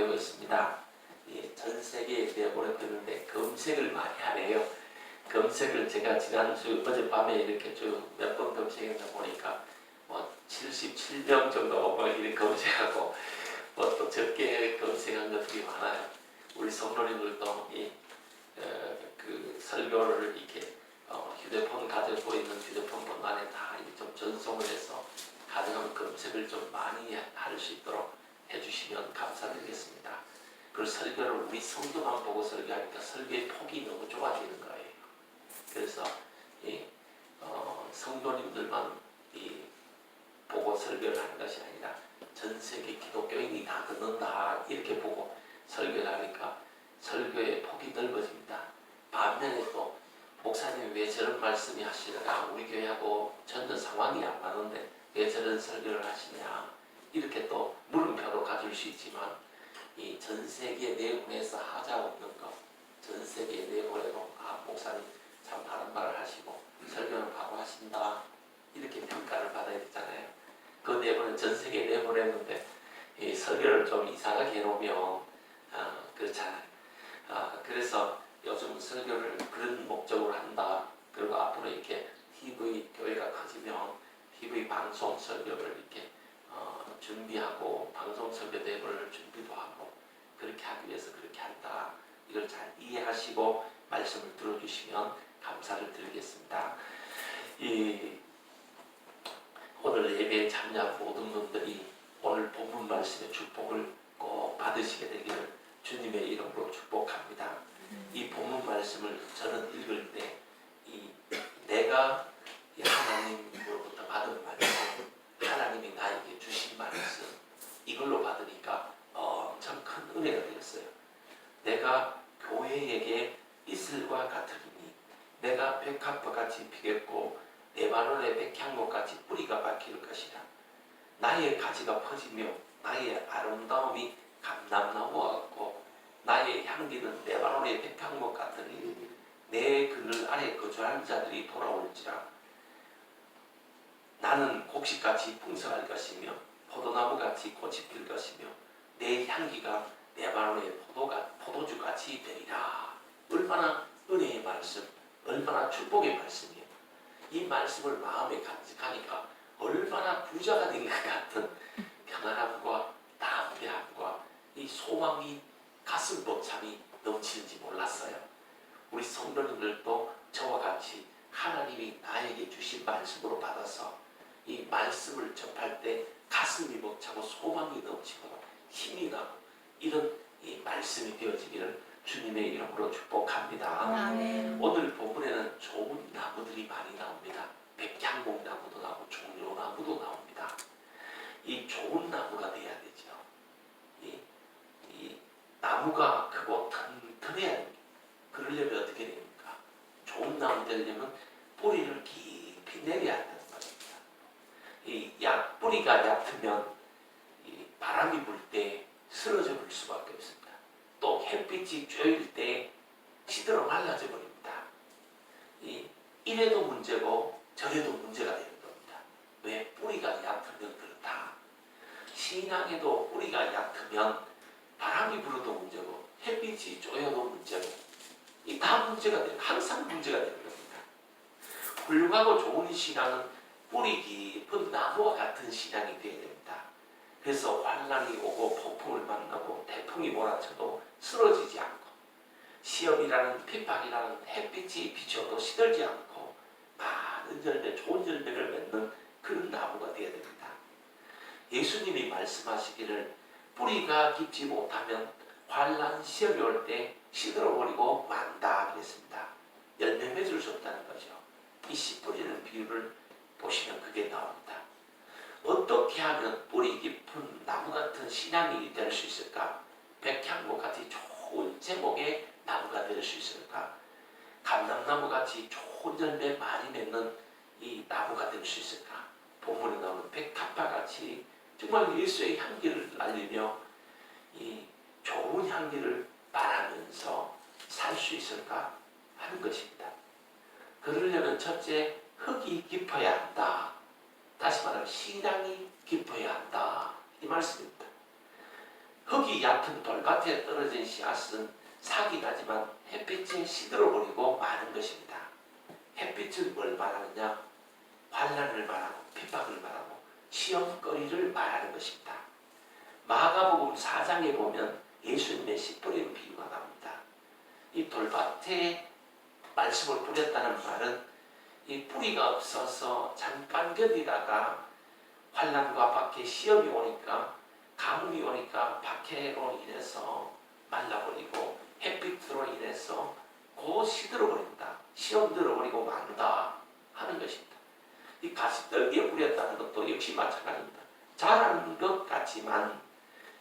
내보내고 있습니다. 전 세계에 내보내는데 검색을 많이 하네요. 검색을 제가 지난주 어젯밤에 이렇게 쭉 몇 번 검색해서 보니까 77명 정도 이렇게 검색하고 또 적게 검색한 것들이 많아요. 우리 성도님들도 그 설교를 이렇게 휴대폰 가지고 있는 휴대폰 번호에 다 좀 전송을 해서 가능하면 검색을 좀 많이 할 수 있도록 해주시면 감사드리겠습니다. 그 설교를 우리 성도만 보고 설교하니까 설교의 폭이 너무 좁아지는 거예요. 그래서 성도님들만 보고 설교를 하는 것이 아니라 전 세계 기독교인이 다 듣는다 이렇게 보고 설교를 하니까 설교의 폭이 넓어집니다. 반면에 또 목사님 왜 저런 말씀이 하시느냐, 우리 교회하고 전혀 상황이 안 맞는데 왜 저런 설교를 하시냐 이렇게 또 물음표도 가질 수 있지만 이 전 세계 내분에서 하자 없는 것, 전 세계 내분에도 목사님 참 바른 말을 하시고 설교는 바로 하신다 이렇게 평가를 받아야 되잖아요. 그 내분은 전 세계 내보냈는데 이 설교를 좀 이상하게 해놓으면 그렇잖아요. 그래서 요즘 설교를 그런 목적으로 한다. 그리고 앞으로 이렇게 TV 교회가 커지면 TV 방송 설교를 이렇게 준비하고 방송 설교 대본을 준비도 하고 그렇게 하기 위해서 그렇게 한다. 이걸 잘 이해하시고 말씀을 들어주시면 감사를 드리겠습니다. 오늘 예배에 참여한 모든 분들이 오늘 본문 말씀의 축복을 꼭 받으시게 되기를 주님의 이름으로 축복합니다. 이 본문 말씀을 저는 읽을 때 내가 하나님으로부터 받은 말씀, 하나님이 나에게 주신 말씀 이걸로 받으니까 엄청 큰 은혜가 되었어요. 내가 교회에게 이슬과 같으리니 내가 백합과 같이 피겠고 레바논의 백향목같이 뿌리가 박힐 것이라. 나의 가지가 퍼지며 나의 아름다움이 감람나무와 같고 나의 향기는 레바논의 백향목 같으니 내 그늘 아래 거주하는 자들이 돌아올지라. 나는 곡식같이 풍성할 것이며 포도나무같이 꽃이 필 것이며 내 향기가 레바논의 포도주같이 되리라. 얼마나 은혜의 말씀, 얼마나 축복의 말씀이에요. 이 말씀을 마음에 간직하니까 얼마나 부자가 된 것 같은 평안함과 담대함과 이 소망이 가슴 벅참이 넘치는지 몰랐어요. 우리 성도님들도 저와 같이 하나님이 나에게 주신 말씀으로 받아서 이 말씀을 접할 때 가슴이 벅차고 소망이 넘치고 힘이 나고 이런 이 말씀이 되어지기를 주님의 이름으로 축복합니다. 아멘. 오늘 본문에는 좋은 나무들이 많이 나옵니다. 백향목 나무도 나오고 종려나무도 나옵니다. 이 좋은 나무가 돼야 되죠. 이 나무가 크고 튼튼해야 됩니다. 그러려면 어떻게 됩니까? 좋은 나무 되려면 뿌리를 깊이 내려야 한다는 말입니다. 이 뿌리가 얕으면 이 바람이 불 때 쓰러져 볼 수밖에 없습니다. 또 햇빛이 쬐일 때 시들어 말라져 버립니다. 이래도 문제고 저래도 문제가 되는 겁니다. 왜? 뿌리가 얕으면 그렇다. 신앙에도 뿌리가 얕으면 바람이 불어도 문제고 햇빛이 쬐어도 문제고 이 다 문제가 돼요. 항상 문제가 되는 겁니다. 훌륭하고 좋은 신앙은 뿌리 깊은 나무와 같은 신앙이 되어야 됩니다. 그래서 환난이 오고 폭풍을 만나고 태풍이 몰아쳐도 쓰러지지 않고 시험이라는 핍박이라는 햇빛이 비춰도 시들지 않고 많은 열매, 좋은 열매를 맺는 그런 나무가 되어야 됩니다. 예수님이 말씀하시기를 뿌리가 깊지 못하면 환난 시험이 올 때 시들어버리고 만다 그랬습니다. 열매 맺을 수 없다는 거죠. 이 씨 뿌리는 비유를 보시면 그게 나옵니다. 어떻게 하면 뿌리 깊은 나무 같은 신앙이 될 수 있을까? 백향목 같이 좋은 제목의 나무가 될 수 있을까? 감람나무 같이 좋은 열매 많이 맺는 이 나무가 될 수 있을까? 본문에 나오는 백합화 같이 정말 예수의 향기를 날리며 이 좋은 향기를 바라면서 살 수 있을까 하는 것입니다. 그러려면 첫째, 흙이 깊어야 한다. 다시 말하면 신앙이 깊어야 한다. 이 말씀입니다. 흙이 얕은 돌밭에 떨어진 씨앗은 삭이 나지만 햇빛에 시들어버리고 마는 것입니다. 햇빛은 뭘 말하느냐? 환난을 말하고 핍박을 말하고 시험거리를 말하는 것입니다. 마가복음 4장에 보면 예수님의 씨 뿌리는 비유가 나옵니다. 이 돌밭에 말씀을 뿌렸다는 말은 이 뿌리가 없어서 잠깐 견디다가 환난과 밖에 시험이 오니까 가뭄이 오니까 박해로 인해서 말라버리고 햇빛으로 인해서 곧 시들어버린다. 시험 들어버리고 만다 하는 것입니다. 이 가시떨기에 뿌렸다는 것도 역시 마찬가지입니다. 자라는 것 같지만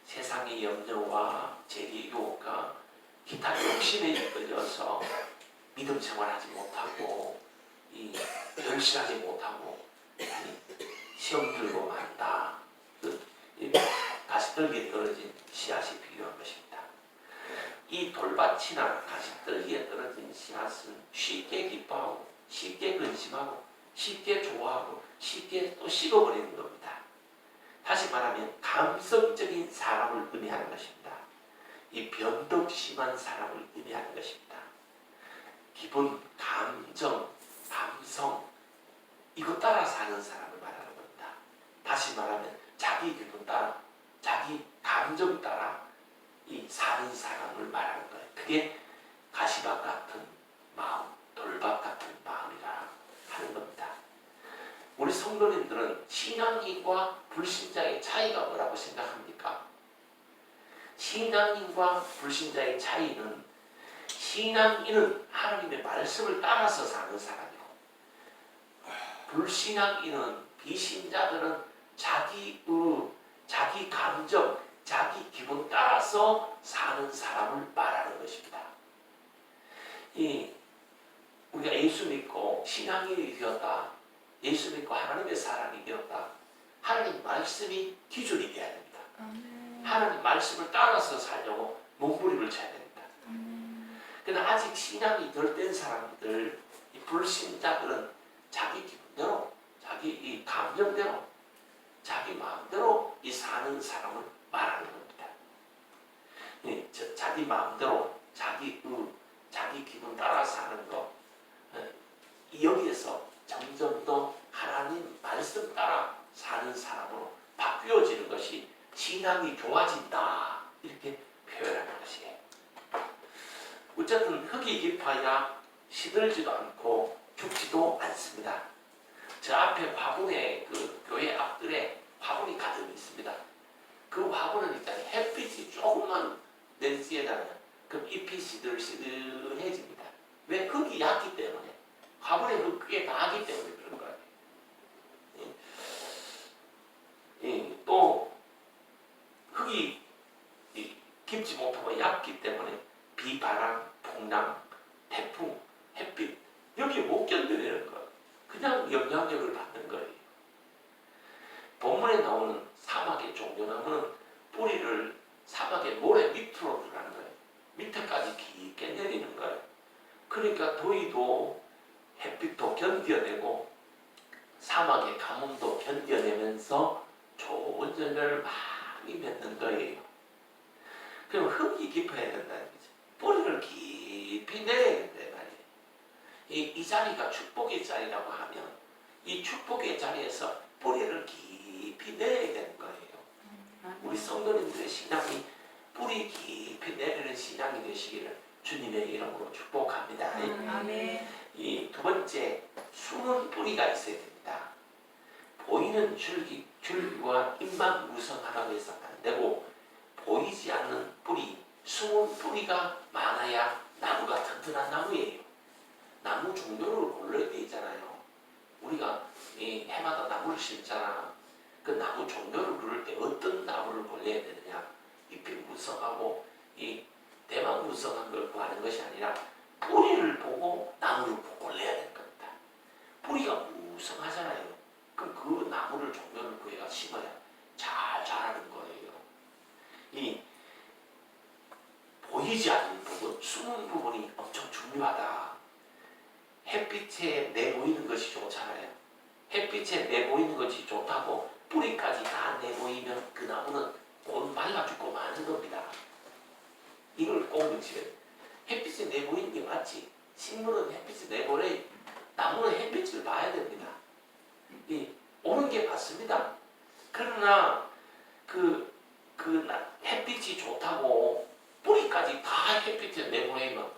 세상의 염려와 재리 유혹과 기타 욕심에 이끌려서 믿음 생활하지 못하고 열심하지 못하고 시험 들고 만다. 가시떨기에 떨어진 씨앗이 비유한 것입니다. 이 돌밭이나 가시떨기에 떨어진 씨앗은 쉽게 기뻐하고 쉽게 근심하고 쉽게 좋아하고 쉽게 또 식어버리는 겁니다. 다시 말하면 감성적인 사람을 의미하는 것입니다. 이 변덕 심한 사람을 의미하는 것입니다. 기분, 감정, 감성 이거 따라 사는 사람을 말하는 겁니다. 다시 말하면 자기 기분 따라 자기 감정 따라 이 사는 사람을 말하는 거예요. 그게 가시밭 같은 마음, 돌밭 같은 마음이라 하는 겁니다. 우리 성도님들은 신앙인과 불신자의 차이가 뭐라고 생각합니까? 신앙인과 불신자의 차이는 신앙인은 하나님의 말씀을 따라서 사는 사람이고 불신앙인은 비신자들은 자기 감정, 자기 기분 따라서 사는 사람을 말하는 것입니다. 우리가 예수 믿고 신앙인이 되었다. 예수 믿고 하나님의 사람이 되었다. 하나님 말씀이 기준이 되어야 됩니다. 하나님 말씀을 따라서 살려고 몸부림을 쳐야 됩니다. 그러나 아직 신앙이 덜 된 사람들, 이 불신자들은 자기 기분대로, 자기 이 감정대로, 자기 마음대로 이 사는 사람을 말하는 겁니다. 자기 마음대로, 자기 기분 따라 사는 것, 여기에서 점점 더 하나님 말씀 따라 사는 사람으로 바뀌어지는 것이 신앙이 좋아진다 이렇게 표현하는 것이에요. 어쨌든 흙이 깊어야 시들지도 않고 죽지도 않습니다. 저 앞에 화분에 그 교회 앞들에 화분이 가득 있습니다. 그 화분은 일단 햇빛이 조금만 내리쬐잖아요. 그럼 잎이 시들시들해집니다. 왜? 흙이 얕기 때문에. 화분에 흙이 닿기 때문에 그런 거예요. 또 흙이 깊지 못하고 얕기 때문에 비, 바람, 풍랑, 태풍, 햇빛 여기에 못 견디는 거예요. 그냥 영향력을 받는 거예요. 본문에 나오는 사막의 종려나무는 뿌리를 사막의 모래 밑으로 들어가는 거예요. 밑에까지 깊게 내리는 거예요. 그러니까 더위도 햇빛도 견뎌내고 사막의 가뭄도 견뎌내면서 좋은 열매를 많이 맺는 거예요. 그럼 흙이 깊어야 된다는 거죠. 뿌리를 깊이 내야 된단 말이에요. 이 자리가 축복의 자리라고 하면 이 축복의 자리에서 뿌리를 깊이 내야 되는 거예요. 우리 성도님들의 신앙이 뿌리 깊이 내리는 신앙이 되시기를 주님의 이름으로 축복합니다. 아멘. 이 두 번째, 숨은 뿌리가 있어야 됩니다. 보이는 줄기와 잎만 무성하다고 해서 안 되고 보이지 않는 뿌리, 숨은 뿌리가 많아야 나무가 튼튼한 나무예요. 나무 종류를 골라야 되잖아요. 우리가 해마다 나무를 심잖아. 그 나무 종류를 고를 때 어떤 나무를 골라야 되느냐? 잎이 무성하고 이 대만 무성한 걸 구하는 것이 아니라 뿌리를 보고 나무를 골라야 되는 겁니다. 뿌리가 무성하잖아요. 그럼 그 나무를 종류를 구해가 심어야 잘 자라는 거예요. 이 보이지 않는 부분, 숨은 부분이 엄청 중요하다. 햇빛에 내보이는 것이 좋잖아요. 햇빛에 내보이는 것이 좋다고 뿌리까지 다 내보이면 그 나무는 곧 말라 죽고 마는 겁니다. 이걸 꼭 명심해. 햇빛이 내보이는 게 맞지. 식물은 햇빛이 내보내. 나무는 햇빛을 봐야 됩니다. 오는 게 맞습니다. 그러나 햇빛이 좋다고 뿌리까지 다 햇빛에 내보내면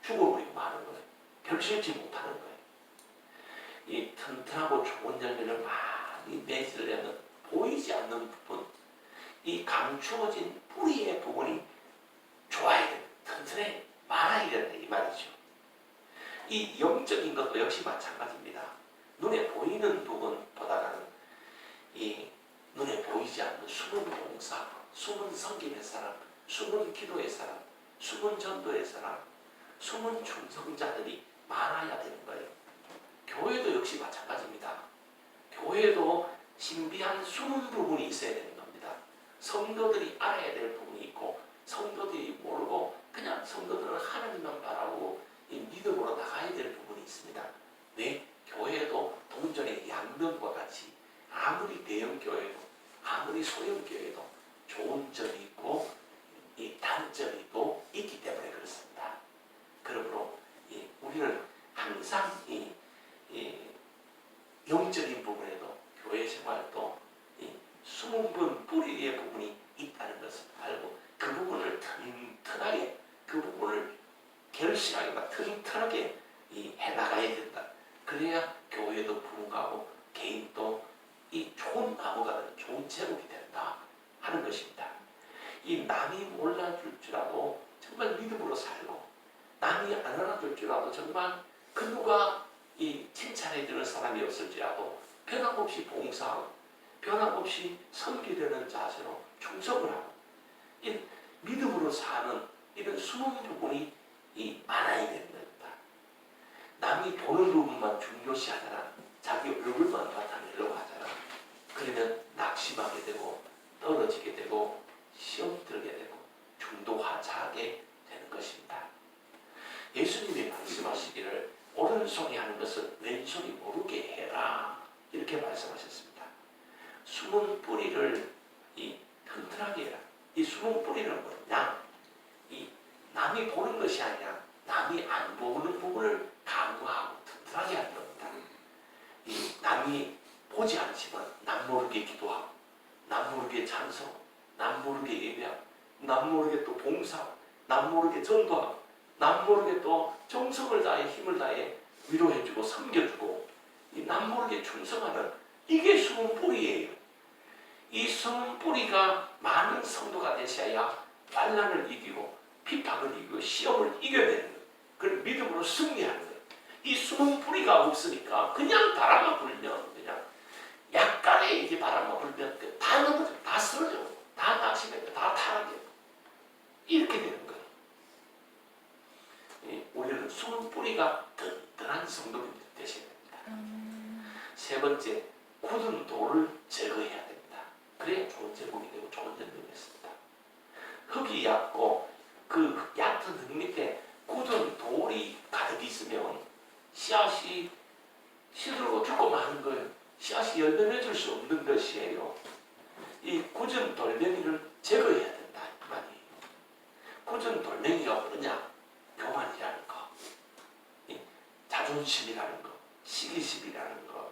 죽어버리고 마는 거예요. 별실지 못하는 거예요. 이 튼튼하고 좋은 열매를 많이 맺으려면 보이지 않는 부분, 이 감추어진 뿌리의 부분이 좋아야 돼요. 튼튼해 많아야 된다 이 말이죠. 이 영적인 것도 역시 마찬가지입니다. 눈에 보이는 부분보다는 이 눈에 보이지 않는 숨은 봉사, 숨은 섬김의 사람, 숨은 기도의 사람, 숨은 전도의 사람, 숨은 충성자들이 많아야 되는 거예요. 교회도 역시 마찬가지입니다. 교회도 신비한 숨은 부분이 있어야 되는 겁니다. 성도들이 알아야 될 부분이 있고 성도들이 모르고 그냥 성도들은 하나님만 바라고 믿음으로 나가야 될 부분이 있습니다. 네, 교회도 동전의 양면과 같이 아무리 대형 교회도 아무리 소형 교회도 좋은 점이 있고 이 단점이 또 있기 때문에 그렇습니다. 그러므로 우리는 항상 이 영적인 부분에도 교회 생활도 숨은 뿌리의 부분이 있다는 것을 알고 그 부분을 튼튼하게 그 부분을 결실하게 튼튼하게 해나가야 된다. 그래야 교회도 부흥하고 개인도 이 좋은 나무가 되는 좋은 제목이 된다 하는 것입니다. 이 남이 몰라줄 줄 알고 정말 믿음으로 살고 남이 안 알아줄 줄 알고 정말 그 누가 칭찬해주는 사람이 없을지라도 변함없이 봉사하고 변함없이 섬기려는 자세로 충성을 하고 이 믿음으로 사는 이런 숨은 부분이 많아야 되는 겁니다. 남이 보는 부분만 중요시하잖아. 자기 얼굴만 나타내려고 하잖아. 그러면 낙심하게 되고 떨어지게 되고 시험 들게 되고 중도하차하게 되는 것입니다. 예수님이 말씀하시기를 오른손이 하는 것을 왼손이 모르게 해라 이렇게 말씀하셨습니다. 숨은 뿌리를 튼튼하게 해라. 이 숨은 뿌리는 뭐냐? 남이 보는 것이 아니라 남이 안 보는 부분을 강구하고 튼튼하게 하는 겁니다. 남이 보지 않지만 남 모르게 기도하고 남 모르게 찬송, 남 모르게 예배하고 남 모르게 또 봉사하고 남 모르게 전도하고 남 모르게 또 정성을 다해 힘을 다해 위로해주고 섬겨주고 남 모르게 충성하는 이게 숨은 뿌리예요. 이 숨은 뿌리가 많은 성도가 되셔야 환난을 이기고 핍박을 이기고 시험을 이겨내는 거예요. 그걸 믿음으로 승리하는 거예요. 이 숨은 뿌리가 없으니까 그냥 바람만 불면 그냥 약간의 이게 바람만 불면 다 넘어져, 다 쓰러져, 다 낙심해, 다 타락해. 이렇게 되는 거예요. 우리는 숨은 뿌리가 든든한 성도들이 되셔야 됩니다. 세 번째, 굳은 돌을 제거해야 됩니다. 그래야 좋은 제목이 되고 좋은 연명이 있습니다. 흙이 얕고 그 얕은 흙 밑에 굳은 돌이 가득 있으면 씨앗이 시들고 죽고 마는 거예요. 씨앗이 열매 맺을 수 없는 것이에요. 이 굳은 돌멩이를 제거해야 된다. 그 말이에요. 굳은 돌멩이가 뭐냐? 교만이라는 거, 자존심이라는 거, 시기심이라는 거,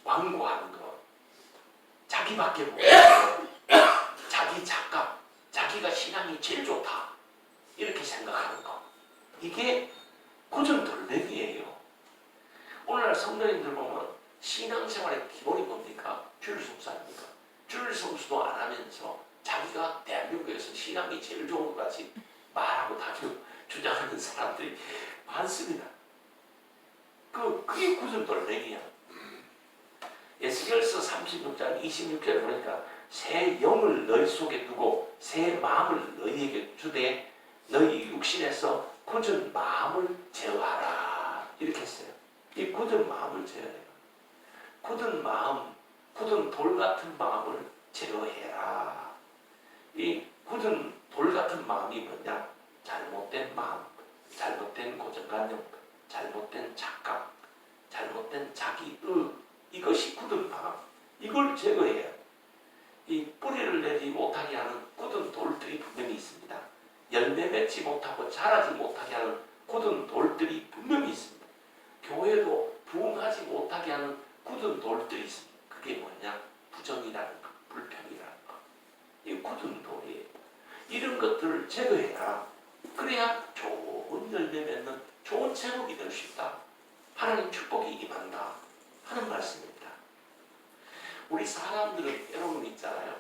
완고하는 거, 자기밖에 모르는 거, 자기 착각, 자기가 신앙이 제일 좋다 이렇게 생각하는 거, 이게 굳은 돌멩이에요. 오늘날 성도님들 보면 신앙생활의 기본이 뭡니까? 줄 성수 아닙니까? 줄 성수도 안 하면서 자기가 대한민국에서 신앙이 제일 좋은 것 같이 말하고 주장하는 사람들이 많습니다. 그게 굳은 돌멩이야. 에스겔서 36장 26절에 보니까 새 영을 너희 속에 두고 새 마음을 너희에게 주되 너희 육신에서 굳은 마음을 제어하라 이렇게 했어요. 이 굳은 마음을 제어해라. 굳은 마음, 굳은 돌 같은 마음을 제어해라. 이 굳은 돌 같은 마음이 뭐냐? 잘못된 마음, 잘못된 고정관념, 잘못된 착각, 잘못된 자기의 이것이 굳은 마음. 이걸 제거해야 이 뿌리를 내지 못하게 하는 굳은 돌들이 분명히 있습니다. 열매 맺지 못하고 자라지 못하게 하는 굳은 돌들이 분명히 있습니다. 교회도 부흥하지 못하게 하는 굳은 돌들이 있습니다. 그게 뭐냐? 부정이라는 것, 불평이라는 것. 이 굳은 돌이에요. 이런 것들을 제거해라. 그래야 좋은 열매 맺는 좋은 제목이 될 수 있다. 하나님 축복이 임한다 하는 말씀입니다. 우리 사람들은 때로는 있잖아요.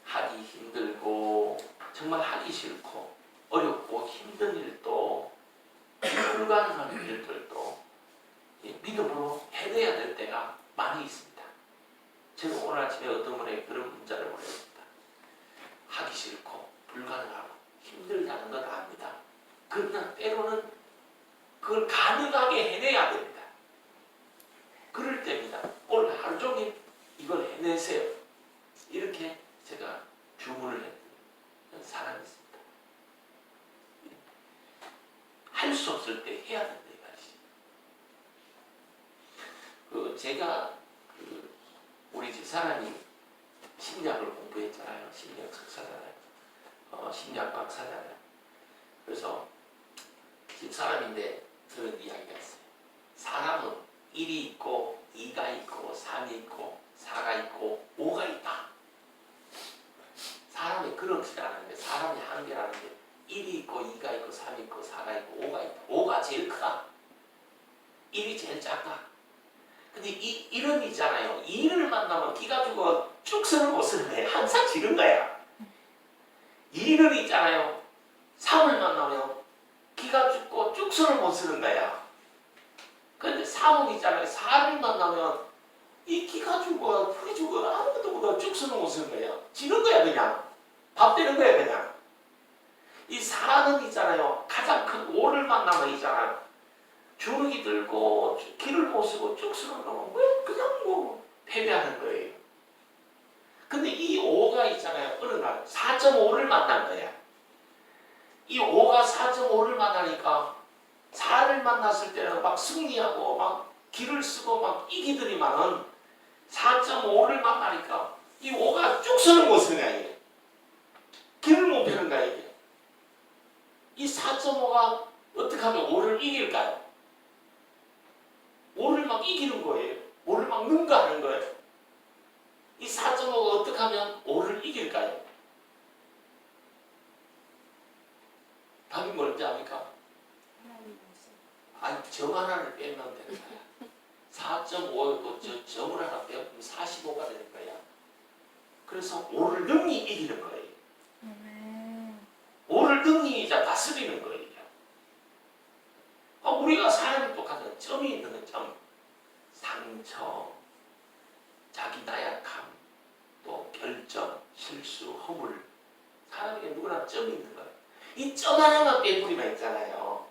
하기 힘들고 정말 하기 싫고 어렵고 힘든 일도 불가능한 일들도 믿음으로 해내야 될 때가 많이 있습니다. 제가 오늘 아침에 어떤 분에게 그런 문자를 보냈습니다. 하기 싫고 불가능하고 힘들다는 건 압니다. 그러나 때로는 그걸 가능하게 해내야 됩니다. 그럴 때입니다. 오늘 하루 종일 이걸 해내세요. 이렇게 제가 주문을 했던 사람이 있습니다. 할 수 없을 때 해야 된다 이 말이지. 제가 우리 집사람이 심리학을 공부했잖아요. 심리학 석사잖아요. 심리학 박사잖아요. 그래서 집사람인데 그런 이야기가 있어요. 사람은 1이 있고 2가 있고 3이 있고 4가 있고 5가 있다. 사람이 그렇지 않은데 사람이 한계라는 게 1이 있고 2가 있고 3이 있고 4가 있고 5가 있다. 5가 제일 크다. 1이 제일 작다. 근데 이런 있잖아요. 2를 만나면 기가 죽어 쭉서는 못 쓰는 거야. 항상 지는 거야. 2를 있잖아요. 3을 만나면 기가 죽고 쭉서는 못 쓰는 거야. 근데 3은 있잖아요. 4를 만나면 이 기가 죽어 풀이 죽어 아무것도 못하고 쭉서는 못 쓰는 거야. 지는 거야 그냥. 밥 되는 거야 그냥. 이 4는 있잖아요. 가장 큰 5를 만나면 있잖아요. 주눅이 들고 길을 못 쓰고 쭉 쓰는 거면 그냥 패배하는 거예요. 근데 이 5가 있잖아요. 어느 날 4.5를 만난 거야. 이 5가 4.5를 만나니까 4를 만났을 때는 막 승리하고 막 길을 쓰고 막 이기더니만은 4.5를 만나니까 이 5가 쭉 서는 것은 아니에요. 길을 못 펴는 거야 이게. 이 4.5가 어떻게 하면 5를 이길까요? 5를 막 이기는 거예요. 5를 막 능가하는 거예요. 이 4.5가 어떻게 하면 5를 이길까요? 답이 뭔지 압니까? 아니, 점 하나를 빼면 되는 거야. 4.5고 점을 하나 빼면 45가 되는 거야. 그래서 5를 능히 이기는 거예요. 5를 능히 이제 다스리는 거예요. 우리가 사람이 똑같은 점이 있는 점, 상처, 자기 나약함, 또 결점, 실수, 허물. 사람에게 누구나 점이 있는 거예요. 이 점 하나만 빼버리면 있잖아요.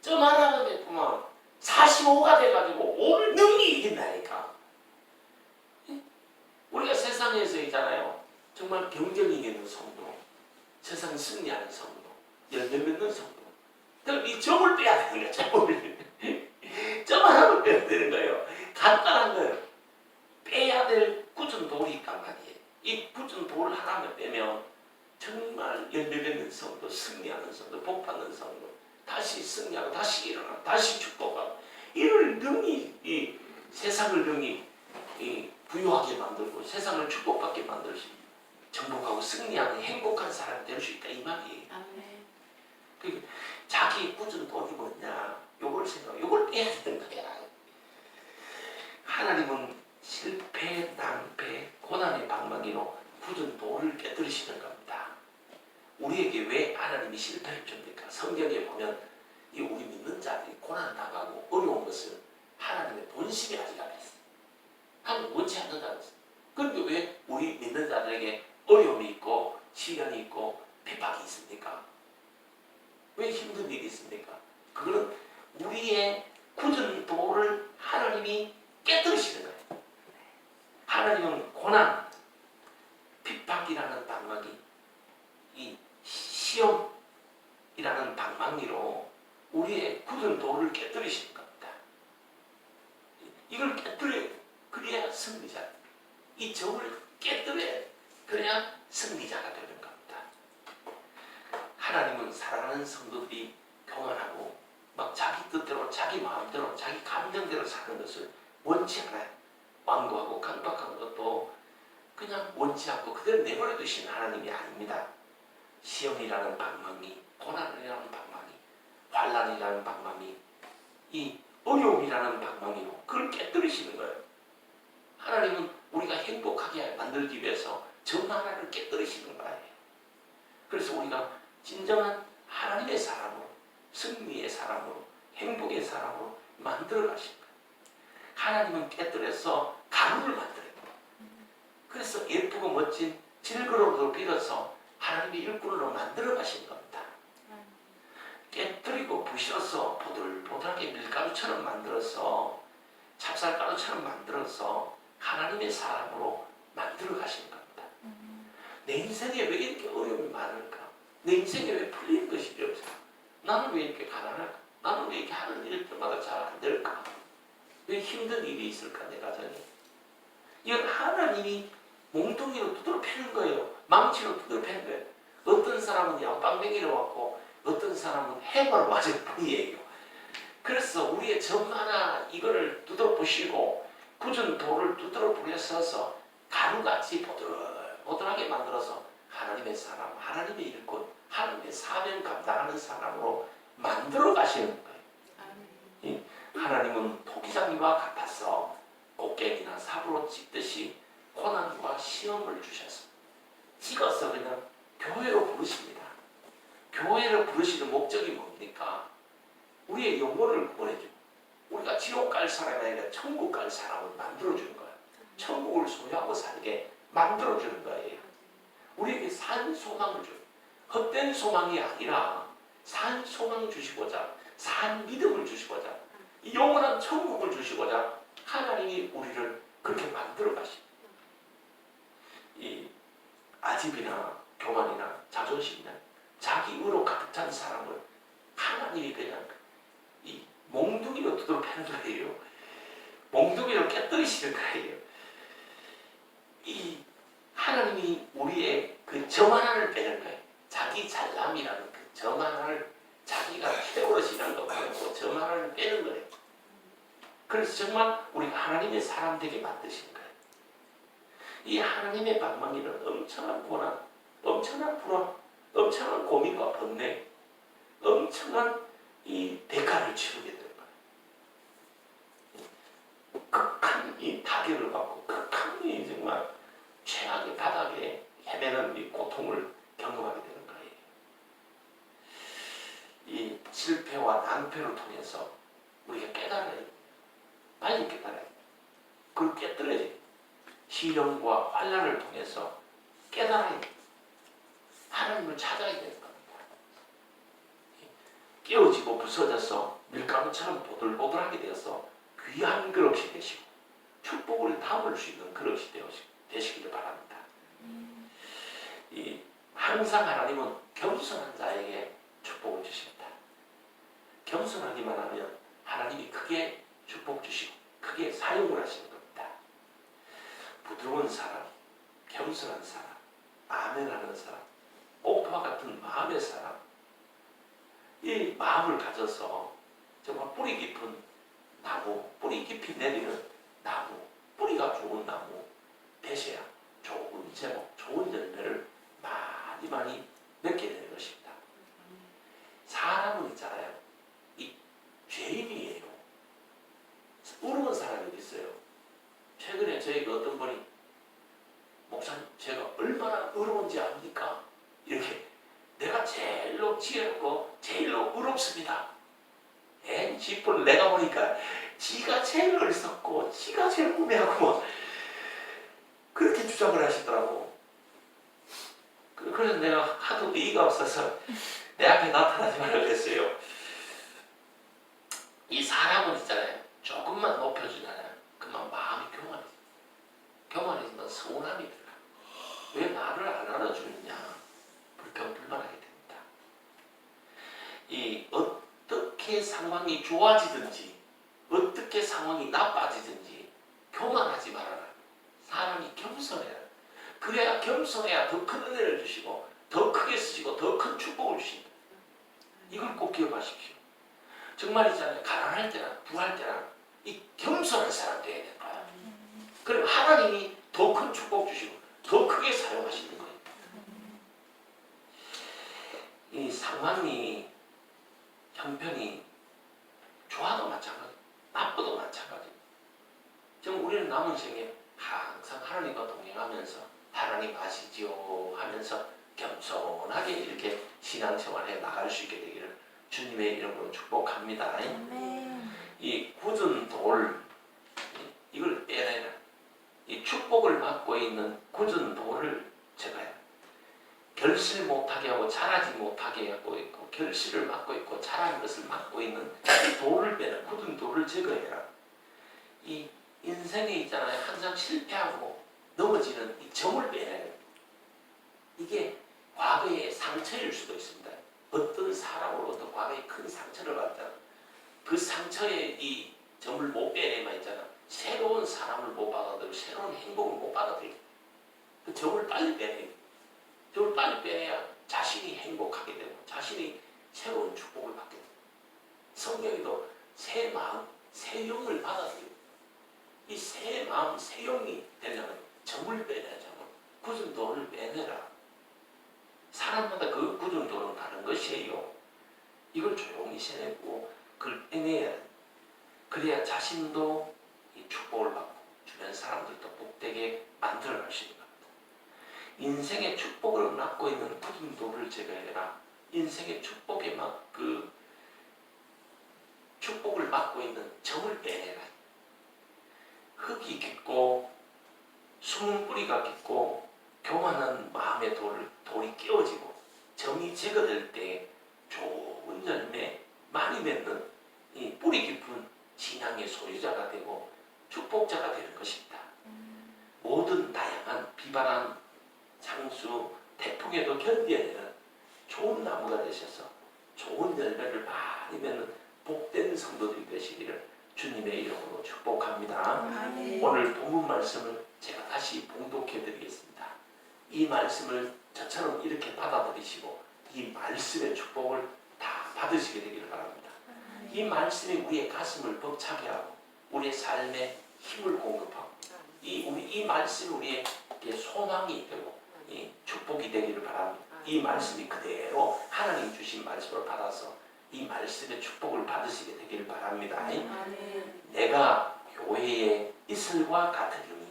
점 하나만 빼보면 45가 돼가지고 5를 능히 이긴다니까. 우리가 세상에서 있잖아요. 정말 경쟁이 있는 성도, 세상 승리하는 성도, 열매 맺는 성도. 그럼 이 점을 빼야 되는 거예요. 점을. 점 하나만 빼야 되는 거예요. 간단한 거예요. 빼야 될 굳은 돌이 있단 말이에요. 이 굳은 돌 하나만 빼면 정말 열매 맺는 성도, 승리하는 성도, 복받는 성도, 다시 승리하고 다시 일어나고 다시 축복하고 이를 능히 이 세상을 능히 부유하게 만들고 세상을 축복받게 만들 수 정복하고 승리하는 행복한 사람이 될 수 있다 이 말이에요. 그러니까 자기 굳은 돌이 뭐냐 요걸 요걸 빼야 되는 거야. 하나님은 실패, 낭패, 고난의 방망이로 굳은 돌을 깨뜨리시는 겁니다. 우리에게 왜 하나님이 실패를 줍니까? 성경에 보면 이 우리 믿는 자들이 고난 당하고 어려운 것은 하나님의 본심이 아직 안 했어요. 하나님 원치 않는다는 것은. 그런데 왜 우리 믿는 자들에게 어려움이 있고 시련이 있고 핍박이 있습니까? 왜 힘든 일이 있습니까? 그거는 우리의 굳은 돌을 하나님이 깨뜨리시는 거예요. 하나님은 고난, 핍박이라는 방망이, 이 시험이라는 방망이로 우리의 굳은 돌을 깨뜨리시는 겁니다. 이걸 깨뜨려야 그래야 승리자. 이 점을 깨뜨려야 돼. 그래야 승리자가 되는 겁니다. 하나님은 사랑하는 성도들이 교만하고 막 자기 뜻대로 자기 마음대로 자기 감정대로 사는 것을 원치 않아요. 완고하고 강박한 것도 그냥 원치 않고 그대로 내버려 두신 하나님이 아닙니다. 시험이라는 방망이, 고난이라는 방망이, 환난이라는 방망이, 이 어려움이라는 방망이로 그걸 깨뜨리시는 거예요. 하나님은 우리가 행복하게 만들기 위해서 점 하나를 깨뜨리시는 거예요. 그래서 우리가 진정한 하나님의 사람으로, 승리의 사람으로, 행복의 사람으로 만들어 가신 거예요. 하나님은 깨뜨려서 가루를 만들어요. 그래서 예쁘고 멋진 질그릇으로 빌어서 하나님의 일꾼으로 만들어 가신 겁니다. 깨뜨리고 부셔서 보들보들하게 밀가루처럼 만들어서 찹쌀가루처럼 만들어서 하나님의 사람으로 만들어 가신 겁니다. 내 인생에 왜 이렇게 어려움이 많을까? 내 인생에 왜 풀리는 것이 없을까? 나는 왜 이렇게 가난할까? 나는 왜 이렇게 하는 일들마다 잘 안 될까? 왜 힘든 일이 있을까? 내 가정에. 이건 하나님이 몽둥이로 두드러 패는 거예요. 망치로 두드러 패는 거예요. 어떤 사람은 양방뱅이로 왔고 어떤 사람은 해마로 맞을 뿐이에요. 그래서 우리의 점 하나 이거를 두드러 부시고 굳은 돌을 두드러 부려서서 가루같이 보들보들하게 만들어서 하나님의 사람, 하나님의 일꾼, 하나님의 사명 감당하는 사람으로 만들어 가시는 거예요. 하나님은 토기장이와 같아서 곡괭이나 삽으로 찍듯이 고난과 시험을 주셔서 찍어서 그냥 교회로 부르십니다. 교회를 부르시는 목적이 뭡니까? 우리의 영혼을 구원해주고 우리가 지옥 갈 사람이 아니라 천국 갈 사람을 만들어주는 거예요. 천국을 소유하고 살게 만들어주는 거예요. 우리에게 산 소망을 줘요. 헛된 소망이 아니라 산 소망을 주시고자, 산 믿음을 주시고자, 이 영원한 천국을 주시고자 하나님이 우리를 그렇게 만들어 가십니다. 이 아집이나 교만이나 자존심이나 자기 의로 가득 찬 사람을 하나님이 그냥 이 몽둥이로 두드러 패는 거예요. 몽둥이로 깨뜨리시는 거예요. 이 하나님이 우리의 그 점 하나를 빼는 거예요. 자기 잘남이라는 그 점 하나를 자기가 최고로시는 거 말고 점 하나를 빼는 거예요. 그래서 정말 우리가 하나님의 사람 되게 만드신 거예요. 이 하나님의 방망이는 엄청난 고난, 엄청난 불안, 엄청난 고민과 번뇌, 엄청난 이 대가를 치르게 되는 거예요. 극한 이 타격을 받고 극한 이 정말 최악의 바닥에 헤매는 이 고통을 경험하게 되는 거예요. 이 실패와 낭패를 통해서 우리가 깨달아야 됩니다. 빨리 깨달아야 됩니다. 그걸 깨뜨려야 됩니다. 시련과 환난을 통해서 깨달아야 됩니다. 하나님을 찾아야 되는 겁니다. 깨어지고 부서져서 밀가루처럼 보들보들하게 되어서 귀한 그릇이 되시고 축복을 담을 수 있는 그릇이 되시기를 바랍니다. 항상 하나님은 겸손한 자에게 축복을 주십니다. 겸손하기만 하면 하나님이 크게 축복 주시고 크게 사용을 하시는 겁니다. 부드러운 사람, 겸손한 사람, 아멘하는 사람, 옥토와 같은 마음의 사람, 이 마음을 가져서 정말 뿌리 깊은 나무, 뿌리 깊이 내리는 나무, 뿌리가 좋은 나무 되셔야 좋은 제목, 좋은 열매를 많이 맺게 되는 것입니다. 사람은 있잖아요. 이 죄인이에요. 어려운 사람이 어디 있어요? 최근에 저희가 어떤 분이 목사님 제가 얼마나 어려운지 압니까? 이렇게 내가 제일로 지혜롭고 제일로 의롭습니다. 지분 내가 보니까 지가 제일 어리석고 지가 제일 우매하고 그렇게 주장을 하시더라고. 그래서 내가 하도 의의가 없어서 내 앞에 나타나지 말라 그랬어요. 이 사람은 있잖아요. 조금만 높여주잖아요. 그만 마음이 교만해져. 교만해지면 서운함이 들어가. 왜 나를 안 알아주느냐. 불평불만하게 됩니다. 이 어떻게 상황이 좋아지든지 어떻게 상황이 나빠지든지 교만하지 말아라. 사람이 겸손해라. 그래야 겸손해야 더 큰 은혜를 주시고 더 크게 쓰시고 더 큰 축복을 주신다. 이걸 꼭 기억하십시오. 정말이잖아요. 가난할 때나 부할 때나 이 겸손한 사람 되어야 되는 거야. 그럼 하나님이 더 큰 축복 주시고 더 크게 사용하시는 거예요. 이 상황이 형편이 좋아도 마찬가지, 나쁘도 마찬가지. 지금 우리는 남은 생에 항상 하나님과 동행하면서 하나님 아시지요 하면서 겸손하게 이렇게 신앙생활해 나갈 수 있게 되기를 주님의 이름으로 축복합니다. 이 굳은 돌 이걸 빼내라. 이 축복을 받고 있는 굳은 돌을 제가 결실 못하게 하고 자라지 못하게 하고 있고 결실을 막고 있고 자라는 것을 막고 있는 이 돌을 빼내, 굳은 돌을 제거해라. 이 인생에 있잖아요. 항상 실패하고 넘어지는 이 점을 빼내요. 이게 과거의 상처일 수도 있습니다. 어떤 사람으로부터 과거에 큰 상처를 받잖아. 그 상처의 이 점을 못 빼내면 있잖아. 새로운 사람을 못 받아들이고 새로운 행복을 못 받아들이고 그 점을 빨리 빼내요. 점을 빨리 빼내야 자신이 행복하게 되고 자신이 새로운 축복을 받게 돼요. 성경에도 새 마음, 새 영을 받아들이고 이 새 마음, 새 영이 되려면 점을 빼내자면 굳은 돌을 빼내라. 사람마다 그 굳은 돌은 다른 것이에요. 이걸 조용히 세내고 그걸 빼내야 돼. 그래야 자신도 이 축복을 받고 주변 사람들도 복되게 만들어갈 수 있는 겁니다. 인생의 축복을 막고 있는 굳은 돌을 제거해라. 인생의 축복에 그 축복을 막고 있는 점을 빼내라. 흙이 깊고 숨은 뿌리가 깊고 교만한 마음의 돌이 깨어지고 점이 제거될 때 좋은 열매 많이 맺는 이 뿌리 깊은 신앙의 소유자가 되고 축복자가 되는 것입니다. 모든 다양한 비바람, 장수, 태풍에도 견뎌내는 좋은 나무가 되셔서 좋은 열매를 많이 맺는 복된 성도들이 되시기를 주님의 이름으로 축복합니다. 오늘 본문 말씀을 제가 다시 봉독해 드리겠습니다. 이 말씀을 저처럼 이렇게 받아들이시고 이 말씀의 축복을 다 받으시게 되기를 바랍니다. 이 말씀이 우리의 가슴을 벅차게 하고 우리의 삶에 힘을 공급하고 이 말씀이 우리의 소망이 되고 이 축복이 되기를 바랍니다. 이 말씀이 그대로 하나님 주신 말씀을 받아서 이 말씀의 축복을 받으시게 되기를 바랍니다. 내가 교회의 이슬과 같으리니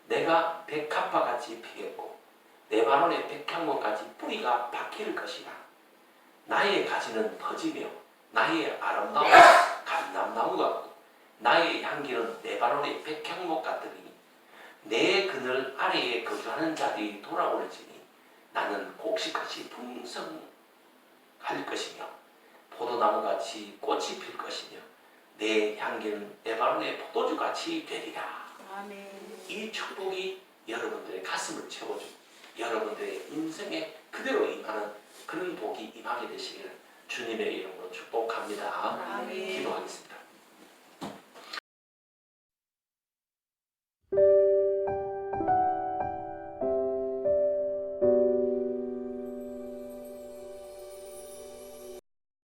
내가 백합화 같이 피겠고 내 마론의 백향목같이 뿌리가 박힐 것이라. 나의 가지는 퍼지며 나의 아름다운 감람나무 같고 나의 향기는 레바논의 백향목 같으니 내 그늘 아래에 거주하는 자들이 돌아올지니 나는 곡식같이 풍성할 것이며 포도나무같이 꽃이 필 것이며 내 향기는 레바논의 포도주같이 되리라. 이 축복이 여러분들의 가슴을 채워주고 여러분들의 인생에 그대로 임하는 그런 복이 임하게 되시기를 주님의 이름으로 축복합니다. 기도하겠습니다.